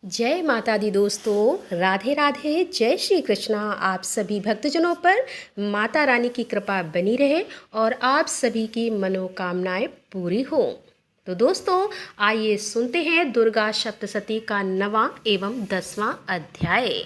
जय माता दी दोस्तों, राधे राधे, जय श्री कृष्णा। आप सभी भक्तजनों पर माता रानी की कृपा बनी रहे और आप सभी की मनोकामनाएं पूरी हो। तो दोस्तों, आइए सुनते हैं दुर्गा सप्तशती का 9वां एवं 10वां अध्याय।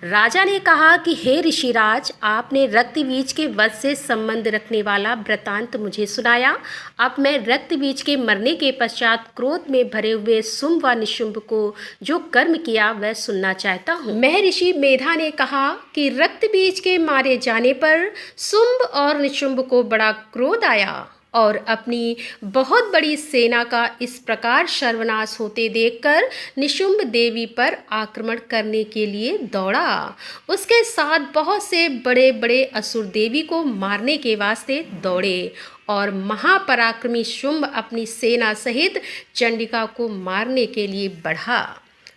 राजा ने कहा कि हे ऋषिराज, आपने रक्त बीज के वध से संबंध रखने वाला वृतांत मुझे सुनाया। अब मैं रक्त बीज के मरने के पश्चात क्रोध में भरे हुए शुंभ व निशुंभ को जो कर्म किया वह सुनना चाहता हूँ। महर्षि मेधा ने कहा कि रक्त बीज के मारे जाने पर शुंभ और निशुंभ को बड़ा क्रोध आया और अपनी बहुत बड़ी सेना का इस प्रकार सर्वनाश होते देखकर निशुंभ देवी पर आक्रमण करने के लिए दौड़ा। उसके साथ बहुत से बड़े बड़े असुर देवी को मारने के वास्ते दौड़े और महापराक्रमी शुंभ अपनी सेना सहित चंडिका को मारने के लिए बढ़ा।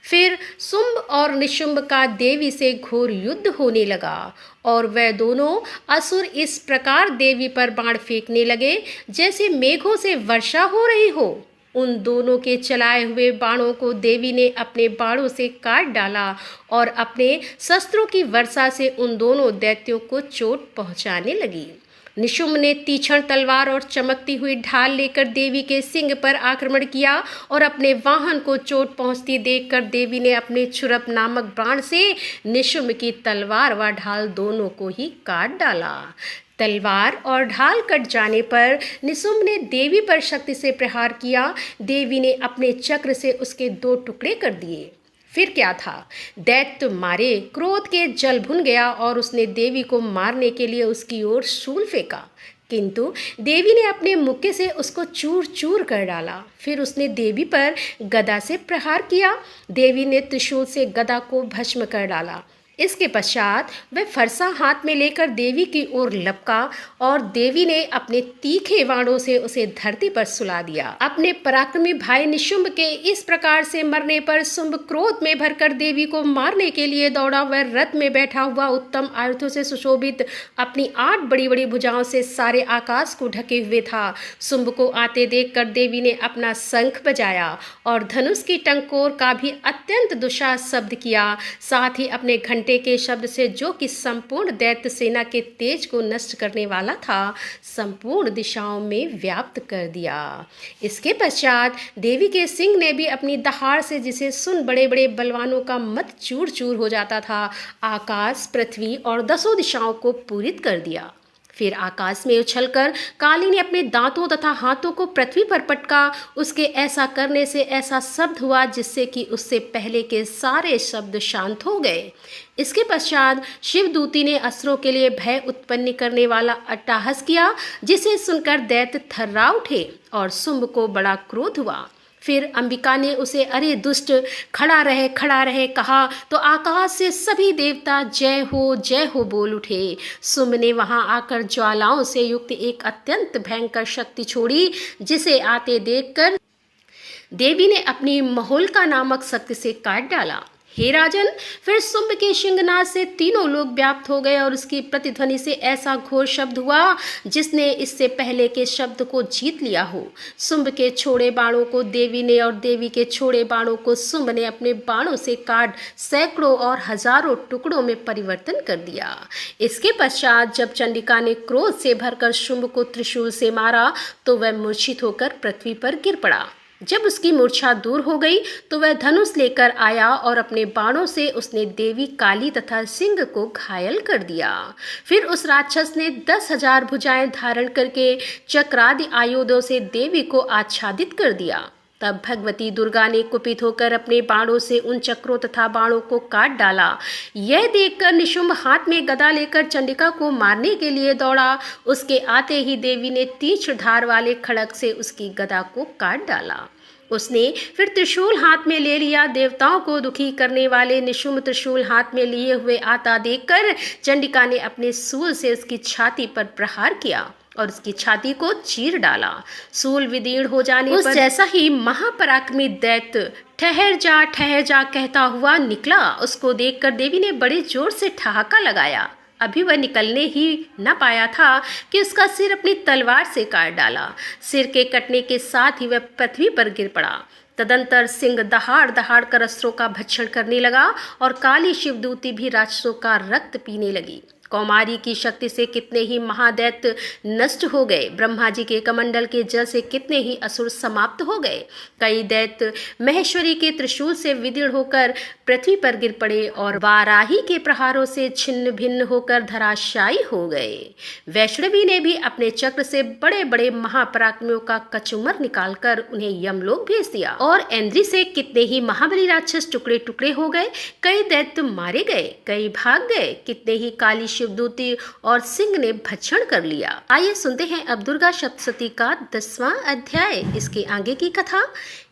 फिर शुंभ और निशुंभ का देवी से घोर युद्ध होने लगा और वह दोनों असुर इस प्रकार देवी पर बाण फेंकने लगे जैसे मेघों से वर्षा हो रही हो। उन दोनों के चलाए हुए बाणों को देवी ने अपने बाणों से काट डाला और अपने शस्त्रों की वर्षा से उन दोनों दैत्यों को चोट पहुंचाने लगी। निशुंभ ने तीक्ष्ण तलवार और चमकती हुई ढाल लेकर देवी के सिंग पर आक्रमण किया और अपने वाहन को चोट पहुंचती देखकर देवी ने अपने छुरप नामक बाण से निशुंभ की तलवार व ढाल दोनों को ही काट डाला। तलवार और ढाल कट जाने पर निशुंभ ने देवी पर शक्ति से प्रहार किया। देवी ने अपने चक्र से उसके 2 टुकड़े कर दिए। फिर क्या था, दैत्य मारे क्रोध के जल भुन गया और उसने देवी को मारने के लिए उसकी ओर शूल फेंका, किंतु देवी ने अपने मुक्के से उसको चूर चूर कर डाला। फिर उसने देवी पर गदा से प्रहार किया। देवी ने त्रिशूल से गदा को भस्म कर डाला। इसके पश्चात वह फरसा हाथ में लेकर देवी की ओर लपका और देवी ने अपने तीखे बाणों से उसे धरती पर सुला दिया। अपने पराक्रमी भाई निशुंभ के इस प्रकार से मरने पर शुंभ क्रोध में भरकर देवी को मारने के लिए दौड़ा। वह रथ में बैठा हुआ उत्तम आयुधों से सुशोभित अपनी 8 बड़ी बड़ी भुजाओं से सारे आकाश को ढके हुए था। शुंभ को आते देखकर देवी ने अपना शंख बजाया और धनुष की टंकोर का भी अत्यंत दुस्साहस शब्द किया। साथ ही अपने घंटे के शब्द से, जो कि संपूर्ण दैत्य सेना के तेज को नष्ट करने वाला था, संपूर्ण दिशाओं में व्याप्त कर दिया। इसके पश्चात देवी के सिंह ने भी अपनी दहाड़ से, जिसे सुन बड़े बड़े बलवानों का मत चूर चूर हो जाता था, आकाश, पृथ्वी और 10 दिशाओं को पूरित कर दिया। फिर आकाश में उछलकर काली ने अपने दांतों तथा हाथों को पृथ्वी पर पटका। उसके ऐसा करने से ऐसा शब्द हुआ जिससे कि उससे पहले के सारे शब्द शांत हो गए। इसके पश्चात शिवदूती ने असुरों के लिए भय उत्पन्न करने वाला अट्टहास किया, जिसे सुनकर दैत्य थर्रा उठे और शुंभ को बड़ा क्रोध हुआ। फिर अंबिका ने उसे अरे दुष्ट, खड़ा रहे कहा तो आकाश से सभी देवता जय हो बोल उठे। शुंभ ने वहां आकर ज्वालाओं से युक्त एक अत्यंत भयंकर शक्ति छोड़ी, जिसे आते देखकर देवी ने अपनी महोल्का नामक शक्ति से काट डाला। हे राजन, फिर शुंभ के सिंहनाद से तीनों लोग व्याप्त हो गए और उसकी प्रतिध्वनि से ऐसा घोर शब्द हुआ जिसने इससे पहले के शब्द को जीत लिया हो। शुंभ के छोड़े बाणों को देवी ने और देवी के छोड़े बाणों को शुंभ ने अपने बाणों से काट सैकड़ों और हजारों टुकड़ों में परिवर्तन कर दिया। इसके पश्चात जब चंडिका ने क्रोध से भरकर शुंभ को त्रिशूल से मारा तो वह मूर्छित होकर पृथ्वी पर गिर पड़ा। जब उसकी मूर्छा दूर हो गई तो वह धनुष लेकर आया और अपने बाणों से उसने देवी काली तथा सिंह को घायल कर दिया। फिर उस राक्षस ने 10,000 भुजाएं धारण करके चक्रादि आयुधों से देवी को आच्छादित कर दिया। तब भगवती दुर्गा ने कुपित होकर अपने बाणों से उन चक्रों तथा बाणों को काट डाला। यह देखकर निशुंभ हाथ में गदा लेकर चंडिका को मारने के लिए दौड़ा। उसके आते ही देवी ने तीक्ष्ण धार वाले खड़ग से उसकी गदा को काट डाला। उसने फिर त्रिशूल हाथ में ले लिया। देवताओं को दुखी करने वाले निशुंभ त्रिशूल हाथ में लिए हुए आता देखकर चंडिका ने अपने शूल से उसकी छाती पर प्रहार किया और उसकी छाती को चीर डाला। शूल विदीर्ण हो जाने पर जैसा ही महापराक्रमी दैत्य ठहर जा कहता हुआ निकला, उसको देखकर देवी ने बड़े जोर से ठहाका लगाया। अभी वह निकलने ही न पाया था कि उसका सिर अपनी तलवार से काट डाला। सिर के कटने के साथ ही वह पृथ्वी पर गिर पड़ा। तदंतर सिंह दहाड़ दहाड़ कर अस्त्रों का भक्षण करने लगा और काली शिवदूती भी राक्षसों का रक्त पीने लगी। कौमारी की शक्ति से कितने ही महादैत्य नष्ट हो गए। ब्रह्मा जी के कमंडल के जल से कितने ही असुर समाप्त हो गए। कई दैत्य महेश्वरी के त्रिशूल से विदीर्ण होकर पृथ्वी पर गिर पड़े और वाराही के प्रहारों से छिन्न भिन्न होकर धराशायी हो गए। वैष्णवी ने भी अपने चक्र से बड़े बड़े महापराक्रमियों का कचुमर निकालकर उन्हें यमलोक भेज दिया और इंद्री से कितने ही महाबली राक्षस टुकड़े टुकड़े हो गए। कई दैत्य मारे गए, कई भाग गए, कितने ही काली शिवदूती और सिंह ने भक्षण कर लिया। आइए सुनते हैं अब दुर्गा सप्तशती का 10वां अध्याय, इसके आगे की कथा।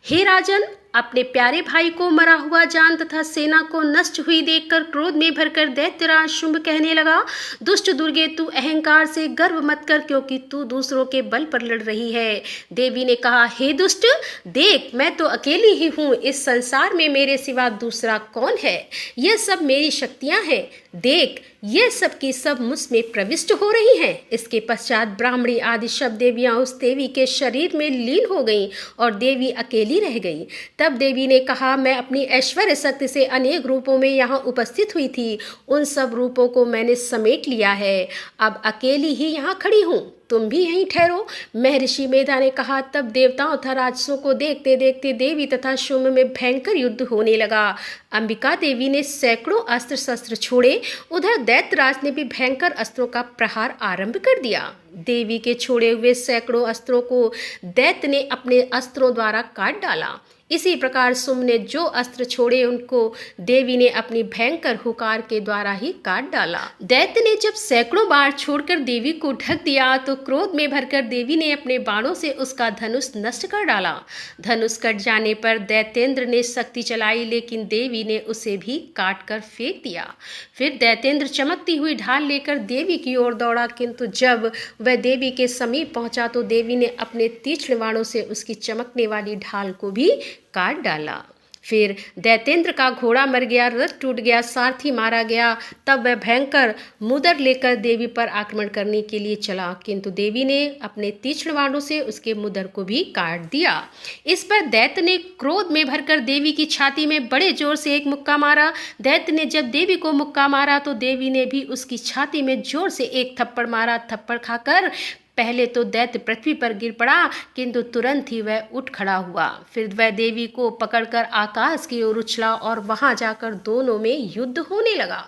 हे राजन, अपने प्यारे भाई को मरा हुआ जान तथा सेना को नष्ट हुई देखकर क्रोध में भरकर दैत्यराज शुंभ कहने लगा, दुष्ट दुर्गे, तू अहंकार से गर्व मत कर, क्योंकि तू दूसरों के बल पर लड़ रही है। देवी ने कहा, हे दुष्ट, देख, मैं तो अकेली ही हूँ, इस संसार में मेरे सिवा दूसरा कौन है। यह सब मेरी शक्तियाँ हैं, देख, ये सब की सब मुझ में प्रविष्ट हो रही हैं। इसके पश्चात ब्राह्मणी आदि सब देवियां उस देवी के शरीर में लीन हो गईं और देवी अकेली रह गई। तब देवी ने कहा, मैं अपनी ऐश्वर्य शक्ति से अनेक रूपों में यहाँ उपस्थित हुई थी, उन सब रूपों को मैंने समेट लिया है, अब अकेली ही यहाँ खड़ी हूँ, तुम भी यहीं ठहरो। महर्षि मेधा ने कहा, तब देवताओं तथा राक्षसों को देखते देखते देवी तथा शुंभ में भयंकर युद्ध होने लगा। अंबिका देवी ने सैकड़ों अस्त्र शस्त्र छोड़े, उधर दैत्यराज ने भी भयंकर अस्त्रों का प्रहार आरंभ कर दिया। देवी के छोड़े हुए सैकड़ों अस्त्रों को दैत्य ने अपने अस्त्रों द्वारा काट डाला। इसी प्रकार शुंभ ने जो अस्त्र छोड़े उनको देवी ने अपनी भयंकर हुकार के द्वारा ही काट डाला। दैत्य ने जब सैकड़ों बाण छोड़कर देवी को ढक दिया तो क्रोध में भरकर देवी ने अपने बाणों से उसका धनुष नष्ट कर डाला। धनुष कट जाने पर दैत्येंद्र ने शक्ति चलाई, लेकिन देवी ने उसे भी काट कर फेंक दिया। फिर दैत्येंद्र चमकती हुई ढाल लेकर देवी की ओर दौड़ा, किंतु जब वह देवी के समीप पहुंचा तो देवी ने अपने तीक्ष्ण बाणों से उसकी चमकने वाली ढाल को भी काट डाला। फिर दैत्येंद्र का घोड़ा मर गया, रथ टूट गया, सारथी मारा गया। तब वह भयंकर मुदर लेकर देवी पर आक्रमण करने के लिए चला, किंतु देवी ने अपने तीक्ष्ण बाणों से उसके मुदर को भी काट दिया। इस पर दैत्य ने क्रोध में भरकर देवी की छाती में बड़े जोर से एक मुक्का मारा। दैत्य ने जब देवी को मुक्का मारा तो देवी ने भी उसकी छाती में जोर से एक थप्पड़ मारा। थप्पड़ खाकर पहले तो दैत्य पृथ्वी पर गिर पड़ा, किंतु तुरंत ही वह उठ खड़ा हुआ। फिर वह देवी को पकड़कर आकाश की ओर उछला और वहां जाकर दोनों में युद्ध होने लगा।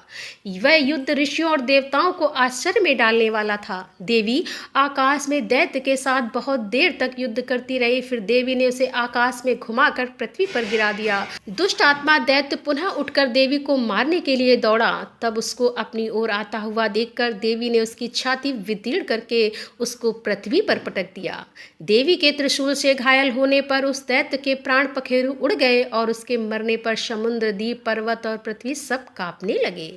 वह युद्ध ऋषियों और देवताओं को आश्चर्य में डालने वाला था। देवी आकाश में दैत्य के साथ बहुत देर तक युद्ध करती रही। फिर देवी ने उसे आकाश में घुमाकर पृथ्वी पर गिरा दिया। दुष्ट आत्मा दैत्य पुनः उठकर देवी को मारने के लिए दौड़ा। तब उसको अपनी ओर आता हुआ देखकर देवी ने उसकी छाती विदीर्ण करके उसको पृथ्वी पर पटक दिया। देवी के त्रिशूल से घायल होने पर उस दैत्य के प्राण पखेरु उड़ गए और उसके मरने पर समुद्र, द्वीप, पर्वत और पृथ्वी सब कांपने लगे।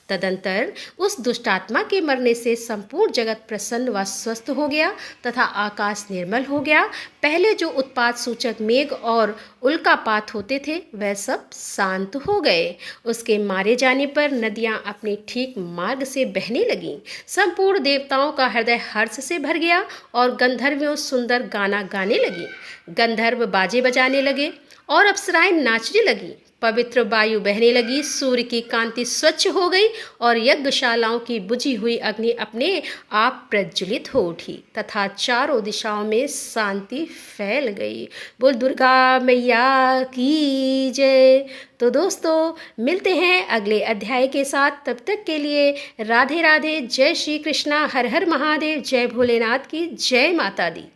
तदंतर उस दुष्टात्मा के मरने से संपूर्ण जगत प्रसन्न व स्वस्थ हो गया तथा आकाश निर्मल हो गया। पहले जो उत्पात सूचक मेघ और उल्कापात होते थे वह सब शांत हो गए। उसके मारे जाने पर नदियां अपने ठीक मार्ग से बहने लगीं। संपूर्ण देवताओं का हृदय हर्ष से भर गया और गंधर्वियों सुंदर गाना गाने लगी। गंधर्व बाजे बजाने लगे और अप्सराएं नाचने लगी। पवित्र वायु बहने लगी, सूर्य की कांति स्वच्छ हो गई और यज्ञशालाओं की बुझी हुई अग्नि अपने आप प्रज्वलित हो उठी तथा चारों दिशाओं में शांति फैल गई। बोल दुर्गा मैया की जय। तो दोस्तों, मिलते हैं अगले अध्याय के साथ। तब तक के लिए राधे राधे, जय श्री कृष्णा, हर हर महादेव, जय भोलेनाथ की जय माता दी।